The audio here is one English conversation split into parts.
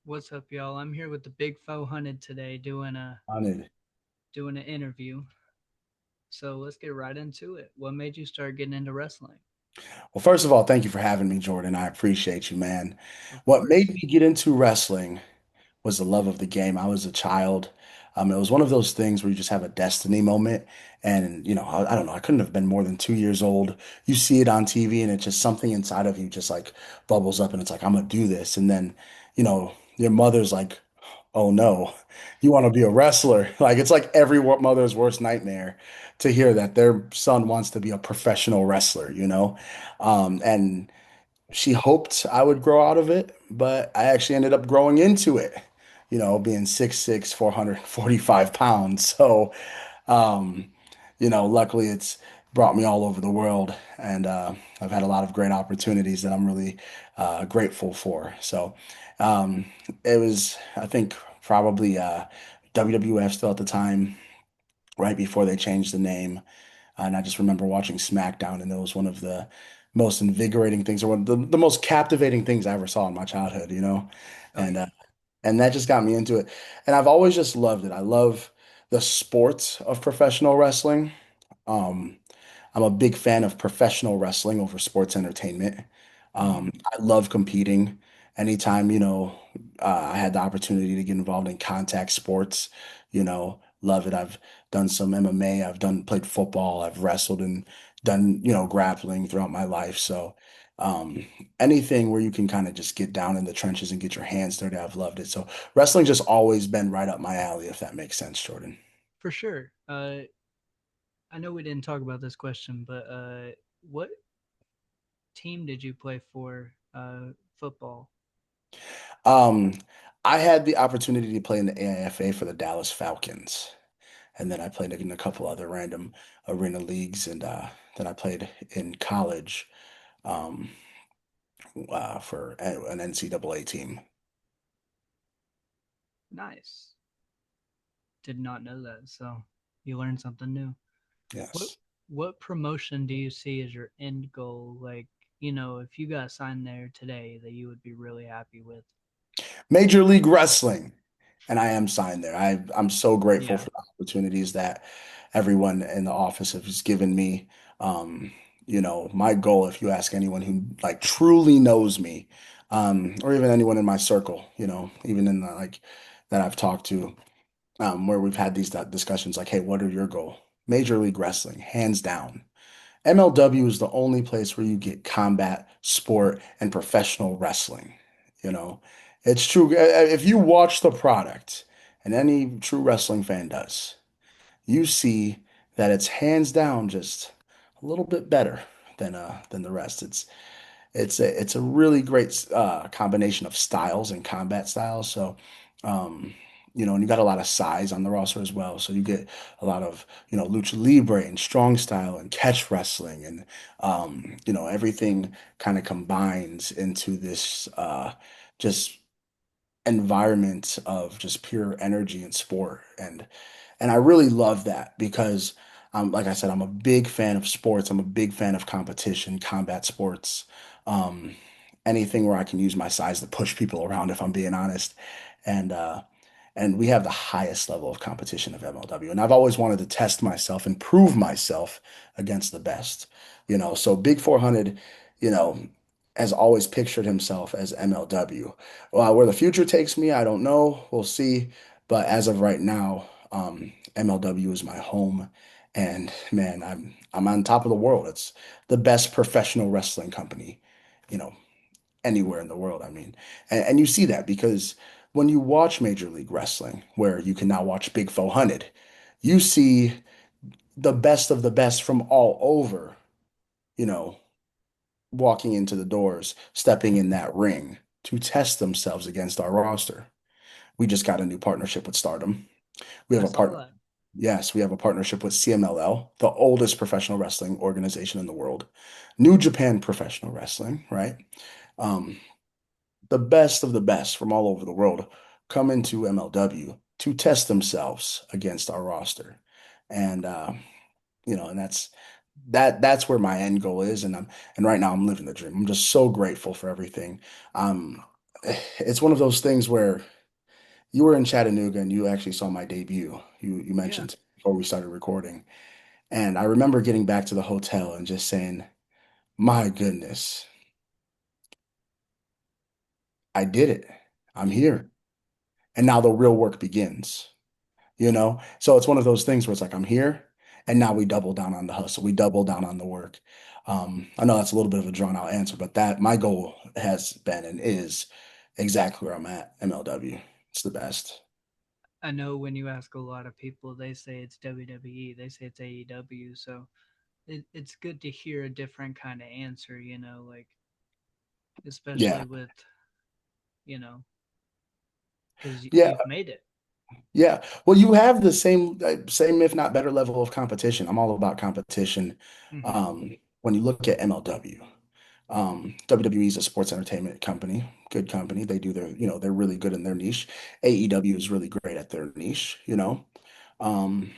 What's up, y'all? I'm here with the big faux Hunnid today Hunnid. doing an interview. So let's get right into it. What made you start getting into wrestling? Well, first of all, thank you for having me, Jordan. I appreciate you, man. Of What made course. me get into wrestling was the love of the game. I was a child. It was one of those things where you just have a destiny moment. And, I don't know, I couldn't have been more than 2 years old. You see it on TV and it's just something inside of you just like bubbles up and it's like, I'm gonna do this. And then, your mother's like, oh no, you want to be a wrestler. Like it's like every mother's worst nightmare to hear that their son wants to be a professional wrestler. And she hoped I would grow out of it, but I actually ended up growing into it, being 6'6", 445 pounds. So, um, luckily it's brought me all over the world and I've had a lot of great opportunities that I'm really grateful for. So, um, it was, I think, probably WWF still at the time, right before they changed the name. And I just remember watching SmackDown, and it was one of the most invigorating things, or one of the most captivating things I ever saw in my childhood. Oh And yeah, and that just got me into it. And I've always just loved it. I love the sport of professional wrestling. Um, I'm a big fan of professional wrestling over sports entertainment. hmm I love competing. Anytime, I had the opportunity to get involved in contact sports, love it. I've done some MMA, played football, I've wrestled and done, grappling throughout my life. So, um, anything where you can kind of just get down in the trenches and get your hands dirty, I've loved it. So, wrestling just always been right up my alley, if that makes sense, Jordan. for sure. I know we didn't talk about this question, but what team did you play for? Football. Um, I had the opportunity to play in the AIFA for the Dallas Falcons, and then I played in a couple other random arena leagues, and then I played in college um, for an NCAA team. Nice. Did not know that. So you learned something new. What Yes. what promotion do you see as your end goal? Like, if you got signed there today, that you would be really happy with. Major League Wrestling, and I am signed there. I'm so grateful Yeah, for the opportunities that everyone in the office has given me. Um, my goal, if you ask anyone who like truly knows me, or even anyone in my circle, even in the like that I've talked to, where we've had these discussions, like, hey, what are your goal? Major League Wrestling, hands down. MLW is the only place where you get combat, sport, and professional wrestling. You know, it's true. If you watch the product, and any true wrestling fan does, you see that it's hands down just a little bit better than the rest. It's a really great combination of styles and combat styles. So, um, and you got a lot of size on the roster as well. So you get a lot of, lucha libre and strong style and catch wrestling and everything kind of combines into this just environment of just pure energy and sport. And I really love that because, like I said, I'm a big fan of sports. I'm a big fan of competition, combat sports, um, anything where I can use my size to push people around, if I'm being honest. And and we have the highest level of competition of MLW. And I've always wanted to test myself and prove myself against the best. So Big 400, you know, has always pictured himself as MLW. Well, where the future takes me, I don't know. We'll see. But as of right now, MLW is my home, and man, I'm on top of the world. It's the best professional wrestling company, you know, anywhere in the world. I mean, and you see that because when you watch Major League Wrestling, where you can now watch Big 400, you see the best of the best from all over, you know, walking into the doors, stepping in that ring to test themselves against our roster. We just got a new partnership with Stardom. We have I a saw partner. that. Yes, we have a partnership with CMLL, the oldest professional wrestling organization in the world. New Japan Professional Wrestling, right? Um, the best of the best from all over the world come into MLW to test themselves against our roster. And and that's where my end goal is. And right now I'm living the dream. I'm just so grateful for everything. Um, it's one of those things where you were in Chattanooga and you actually saw my debut. You Yeah. mentioned before we started recording. And I remember getting back to the hotel and just saying, my goodness, I did it. I'm Yeah. here. And now the real work begins, you know? So it's one of those things where it's like, I'm here. And now we double down on the hustle. We double down on the work. I know that's a little bit of a drawn out answer, but that my goal has been and is exactly where I'm at, MLW. It's the best. I know when you ask a lot of people, they say it's WWE, they say it's AEW. So it's good to hear a different kind of answer, like, especially Yeah. with, you know, because Yeah. you've made it. Yeah. Well, you have the same, if not better level of competition. I'm all about competition. Hmm. When you look at MLW, WWE is a sports entertainment company, good company. They do they're really good in their niche. AEW is really great at their niche. Um,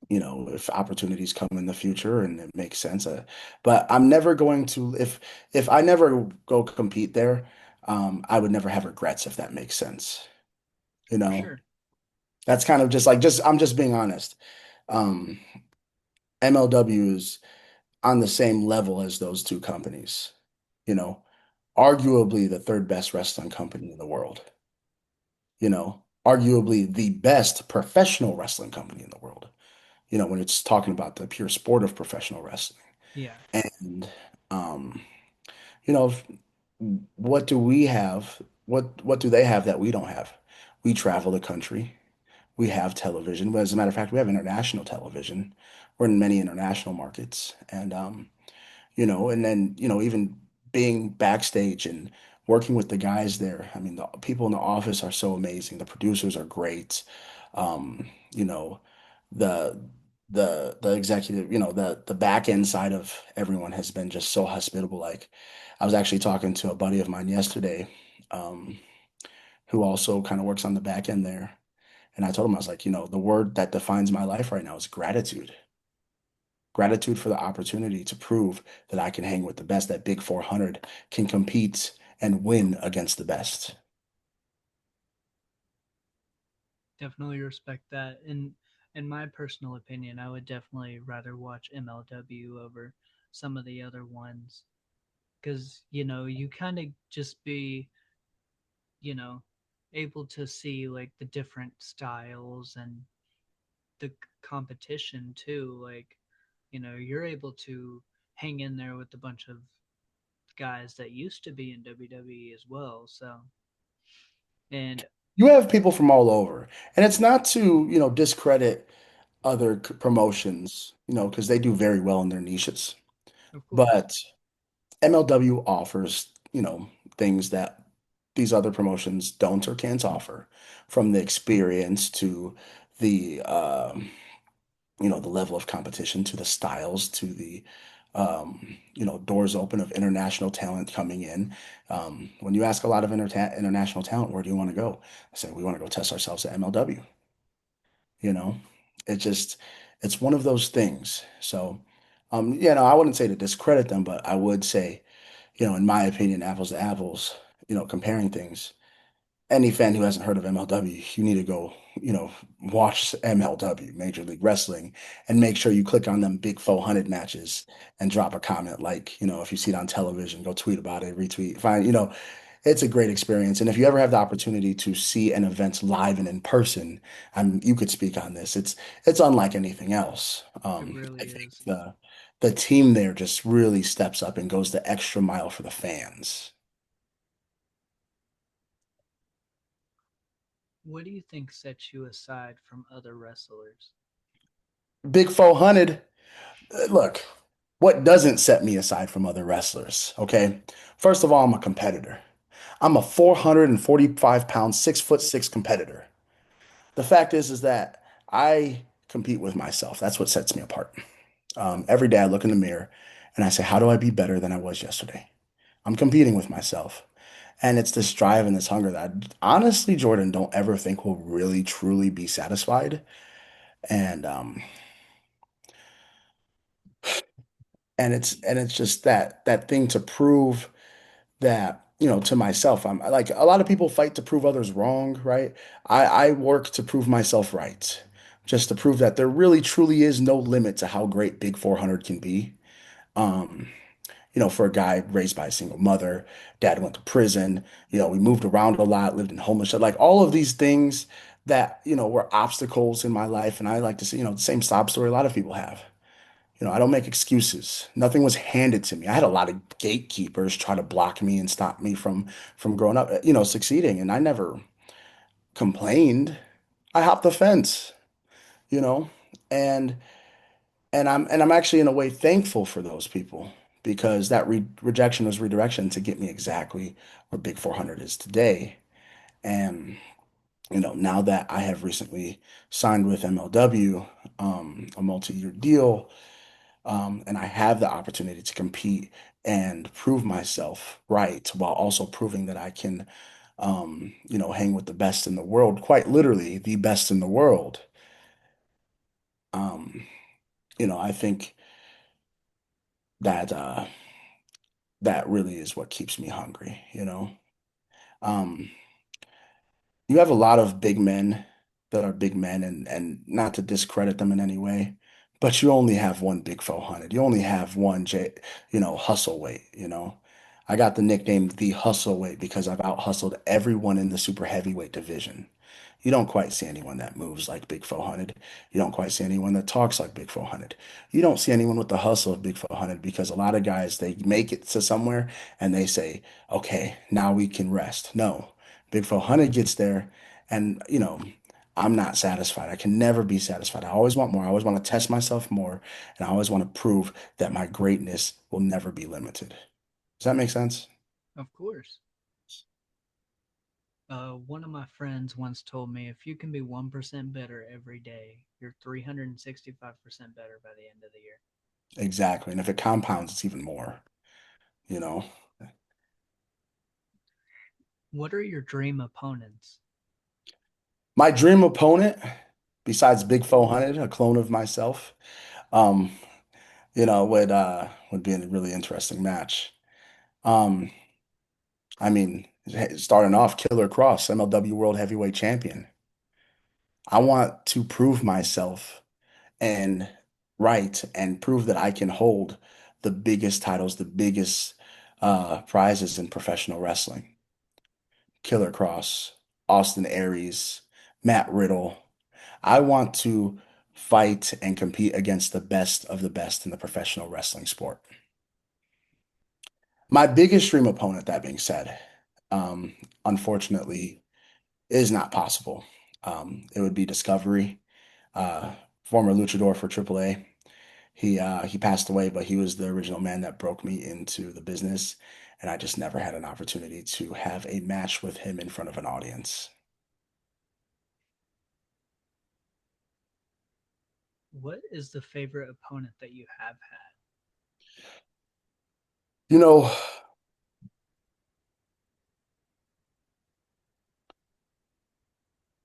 if opportunities come in the future and it makes sense. But I'm never going to, if I never go compete there, I would never have regrets if that makes sense. You For know, sure. that's kind of just like I'm just being honest. Um, MLW is on the same level as those two companies. You know, arguably the third best wrestling company in the world. Arguably the best professional wrestling company in the world. When it's talking about the pure sport of professional wrestling. Yeah. And um, you know, what do we have? What do they have that we don't have? We travel the country. We have television. But as a matter of fact, we have international television. We're in many international markets. And then, even being backstage and working with the guys there. I mean, the people in the office are so amazing. The producers are great. You know, the the executive, the back end side of everyone has been just so hospitable. Like I was actually talking to a buddy of mine yesterday, um, who also kind of works on the back end there. And I told him, I was like, the word that defines my life right now is gratitude. Gratitude for the opportunity to prove that I can hang with the best, that Big 400 can compete and win against the best. Definitely respect that. And in my personal opinion, I would definitely rather watch MLW over some of the other ones because you kind of just be you know able to see like the different styles and the competition too. Like, you're able to hang in there with a bunch of guys that used to be in WWE as well. So, and You have people from all over, and it's not to, discredit other promotions, because they do very well in their niches. of course, But MLW offers, things that these other promotions don't or can't offer, from the experience to the the level of competition, to the styles, to the doors open of international talent coming in. When you ask a lot of international talent, where do you want to go? I say we want to go test ourselves at MLW. You know, it just it's one of those things. So, I wouldn't say to discredit them, but I would say, in my opinion, apples to apples, comparing things, any fan who hasn't heard of MLW, you need to go, watch MLW, Major League Wrestling, and make sure you click on them big 400 matches and drop a comment. Like, if you see it on television, go tweet about it, retweet, find, it's a great experience. And if you ever have the opportunity to see an event live and in person, you could speak on this. It's unlike anything else. it I really think is. the team there just really steps up and goes the extra mile for the fans. What do you think sets you aside from other wrestlers? Big 400. Look, what doesn't set me aside from other wrestlers? Okay. First of all, I'm a competitor. I'm a 445 pound, 6'6" competitor. The fact is that I compete with myself. That's what sets me apart. Every day I look in the mirror and I say, how do I be better than I was yesterday? I'm competing with myself. And it's this drive and this hunger that honestly, Jordan, don't ever think will really truly be satisfied. And and it's just that thing to prove that. to myself. I'm like a lot of people fight to prove others wrong, right? I work to prove myself right, just to prove that there really truly is no limit to how great Big 400 can be. Um, for a guy raised by a single mother, dad went to prison, we moved around a lot, lived in homeless, like all of these things that, were obstacles in my life. And I like to say, the same sob story a lot of people have. I don't make excuses. Nothing was handed to me. I had a lot of gatekeepers try to block me and stop me from growing up, succeeding. And I never complained. I hopped the fence, you know, and and I'm actually in a way thankful for those people because that rejection was redirection to get me exactly where Big 400 is today. And now that I have recently signed with MLW, a multi-year deal. And I have the opportunity to compete and prove myself right while also proving that I can, hang with the best in the world, quite literally the best in the world. Um, I think that that really is what keeps me hungry. Um, You have a lot of big men that are big men, and not to discredit them in any way, but you only have one big 400. You only have one hustle weight. I got the nickname the hustle weight because I've out hustled everyone in the super heavyweight division. You don't quite see anyone that moves like Big 400. You don't quite see anyone that talks like Big 400. You don't see anyone with the hustle of Big 400 because a lot of guys, they make it to somewhere and they say, okay, now we can rest. No, Big 400 gets there and, I'm not satisfied. I can never be satisfied. I always want more. I always want to test myself more. And I always want to prove that my greatness will never be limited. Does that make sense? Of course. One of my friends once told me if you can be 1% better every day, you're 365% better by the end of the year. Exactly. And if it compounds, it's even more, you know. What are your dream opponents? My dream opponent, besides Big 400, a clone of myself, um, would be a really interesting match. Um, I mean, starting off, Killer Cross, MLW World Heavyweight Champion. I want to prove myself and and prove that I can hold the biggest titles, the biggest prizes in professional wrestling. Killer Cross, Austin Aries, Matt Riddle. I want to fight and compete against the best of the best in the professional wrestling sport. My biggest dream opponent, that being said, um, unfortunately, is not possible. It would be Discovery, uh, former luchador for AAA. He passed away, but he was the original man that broke me into the business, and I just never had an opportunity to have a match with him in front of an audience. What is the favorite opponent that you have had? You know,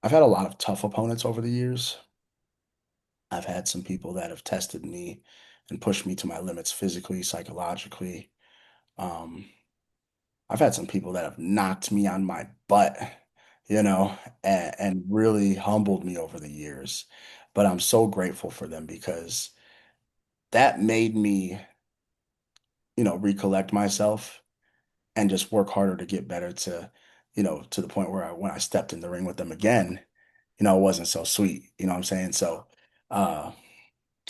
I've had a lot of tough opponents over the years. I've had some people that have tested me and pushed me to my limits physically, psychologically. Um, I've had some people that have knocked me on my butt, and really humbled me over the years. But I'm so grateful for them because that made me, recollect myself and just work harder to get better to the point where when I stepped in the ring with them again, it wasn't so sweet. You know what I'm saying? So, uh,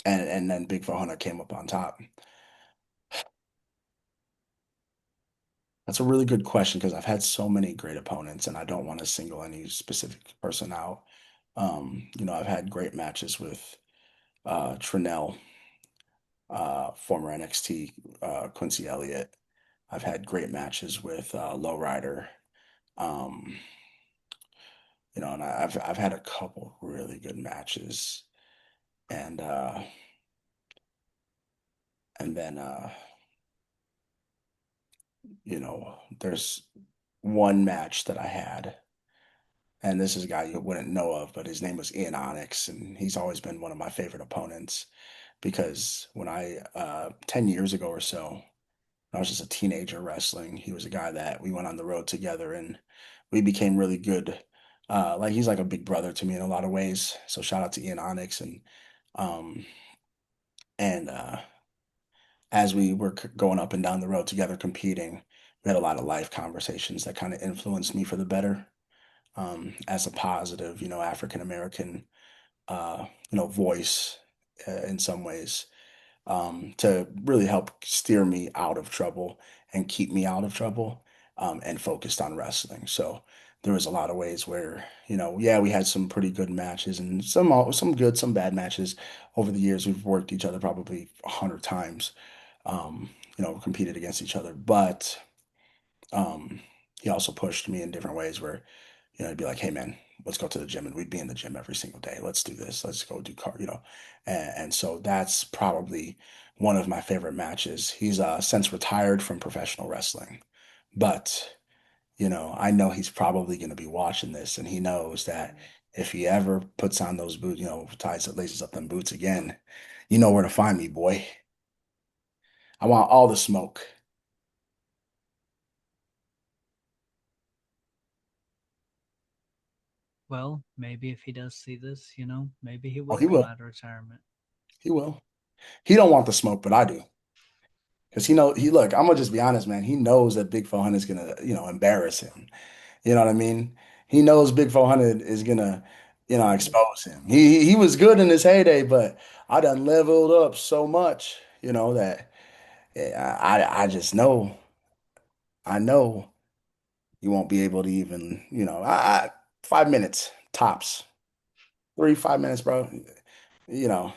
and then Big 400 came up on top. That's a really good question because I've had so many great opponents and I don't want to single any specific person out. I've had great matches with Trinell, former NXT Quincy Elliott. I've had great matches with Lowrider. Um, and I've had a couple really good matches, and then there's one match that I had, and this is a guy you wouldn't know of, but his name was Ian Onyx, and he's always been one of my favorite opponents because when I 10 years ago or so, I was just a teenager wrestling. He was a guy that we went on the road together and we became really good. Like he's like a big brother to me in a lot of ways. So shout out to Ian Onyx um and as we were going up and down the road together competing, we had a lot of life conversations that kind of influenced me for the better. As a positive, African American, voice in some ways, to really help steer me out of trouble and keep me out of trouble, and focused on wrestling. So there was a lot of ways where, yeah, we had some pretty good matches and some good, some bad matches over the years. We've worked each other probably 100 times, competed against each other, but um, he also pushed me in different ways where, he'd be like, "Hey man, let's go to the gym," and we'd be in the gym every single day. Let's do this. Let's go do car. And so that's probably one of my favorite matches. He's since retired from professional wrestling, but I know he's probably going to be watching this, and he knows that if he ever puts on those boots, ties that laces up them boots again, you know where to find me, boy. I want all the smoke. Well, maybe if he does see this, maybe he Oh, will he come will. out of retirement. He will. He don't want the smoke, but I do. Because look, I'm gonna just be honest, man. He knows that Big 400 is gonna, embarrass him. You know what I mean? He knows Big 400 is gonna, expose him. He was good in his heyday, but I done leveled up so much, that I just know, I know you won't be able to even, 5 minutes tops, 3, 5 minutes, bro. You know,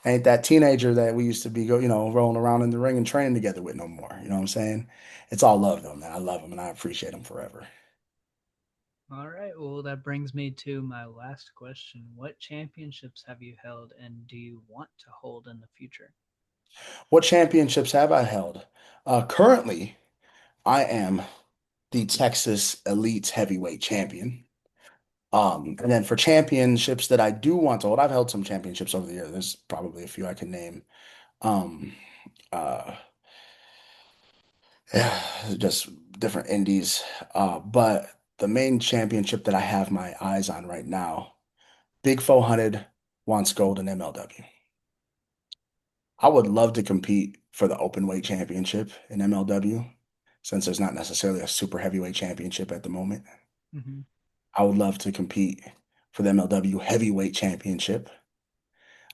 ain't that teenager that we used to be rolling around in the ring and training together with no more. You know what I'm saying? It's all love though, man. I love him and I appreciate him forever. All right. Well, that brings me to my last question. What championships have you held and do you want to hold in the future? What championships have I held? Currently, I am the Texas Elite Heavyweight Champion. And then for championships that I do want to hold, I've held some championships over the years. There's probably a few I can name. Um, uh, just different indies. But the main championship that I have my eyes on right now, Big 400 wants gold in MLW. I would love to compete for the open weight championship in MLW, since there's not necessarily a super heavyweight championship at the moment. Hmm. I would love to compete for the MLW heavyweight championship.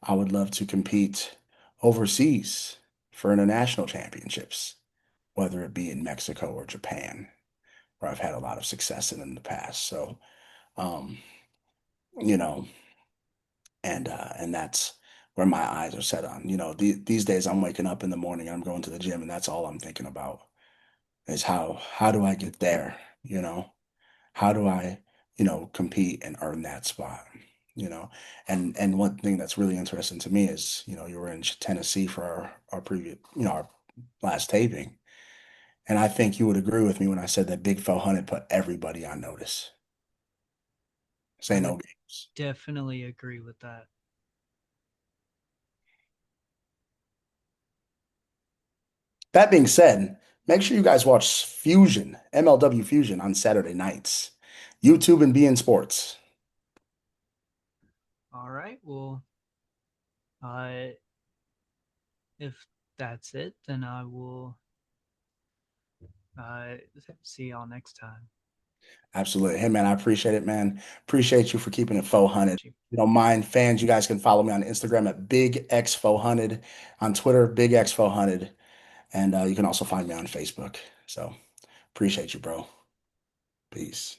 I would love to compete overseas for international championships, whether it be in Mexico or Japan, where I've had a lot of success in the past. So, um, you know, and that's where my eyes are set on. These days I'm waking up in the morning and I'm going to the gym, and that's all I'm thinking about is how do I get there? How do I, compete and earn that spot? You know, and one thing that's really interesting to me is, you were in Tennessee for our previous, our last taping. And I think you would agree with me when I said that Big Fell Hunnid put everybody on notice. I Say no would games. definitely agree with that. That being said, make sure you guys watch Fusion, MLW Fusion on Saturday nights. YouTube and beIN Sports. All right. Well, uh, if that's it, then I will uh, see y'all next time. Absolutely. Hey man, I appreciate it, man. Appreciate you for keeping it 400. Appreciate you. If you don't mind, fans, you guys can follow me on Instagram at Big X 400, on Twitter, Big X 400, and you can also find me on Facebook. So appreciate you, bro. Peace.